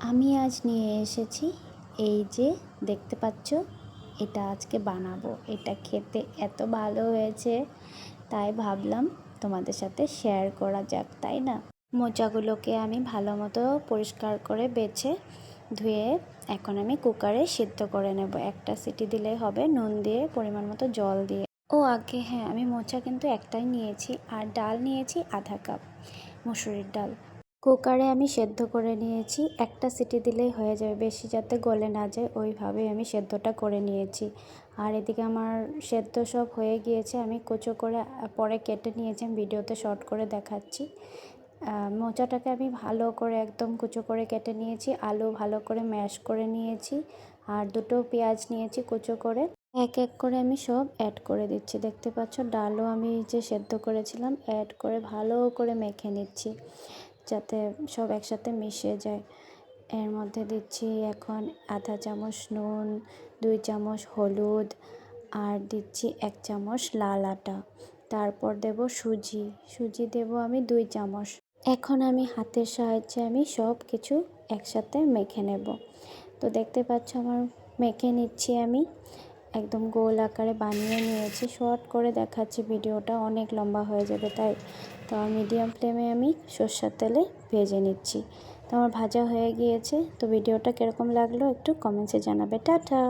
আমি আজ নিয়ে এসেছি এই যে দেখতে পাচ্ছ, এটা আজকে বানাবো। এটা খেতে এত ভালো হয়েছে, তাই ভাবলাম তোমাদের সাথে শেয়ার করা যাক, তাই না? মোচাগুলোকে আমি ভালো মতো পরিষ্কার করে বেছে ধুয়ে এখন আমি কুকারে সিদ্ধ করে নেব। একটা সিটি দিলেই হবে, নুন দিয়ে পরিমাণ মতো জল দিয়ে। ও আগে হ্যাঁ, আমি মোচা কিন্তু একটাই নিয়েছি, আর ডাল নিয়েছি আধা কাপ, মুসুরির ডাল। কুকারে আমি সেদ্ধ করে নিয়েছি, একটা সিটি দিলেই হয়ে যাবে, বেশি যাতে গলে না যায় ওইভাবেই আমি সেদ্ধটা করে নিয়েছি। আর এদিকে আমার সেদ্ধ সব হয়ে গিয়েছে, আমি কুচো করে পরে কেটে নিয়েছি, আমি ভিডিওতে শর্ট করে দেখাচ্ছি। মোচাটাকে আমি ভালো করে একদম কুচো করে কেটে নিয়েছি, আলু ভালো করে ম্যাশ করে নিয়েছি, আর দুটো পেঁয়াজ নিয়েছি কুচো করে। এক এক করে আমি সব অ্যাড করে দিচ্ছি। দেখতে পাচ্ছ ডালও আমি যে সেদ্ধ করেছিলাম অ্যাড করে ভালো করে মেখে নিচ্ছি, যাতে সব একসাথে মিশে যায়। এর মধ্যে দিচ্ছি এখন আধা চামচ নুন, 2 চামচ হলুদ, আর দিচ্ছি 1 চামচ লাল আটা। তারপর দেব সুজি দেব আমি 2 চামচ। এখন আমি হাতের সাহায্যে আমি সব কিছু একসাথে মেখে নেব। তো দেখতে পাচ্ছ আমার মেখে নিচ্ছি আমি, একদম গোল আকারে বানিয়ে নিয়েছি। শর্ট করে দেখাচ্ছি, ভিডিওটা অনেক লম্বা হয়ে যাবে, তাই তো মিডিয়াম ফ্লেমে আমি সরষের তেলে ভেজে নিচ্ছি। তো আমার ভাজা হয়ে গিয়েছে। তো ভিডিওটা কীরকম লাগলো একটু কমেন্টসে জানাবে। টাটা।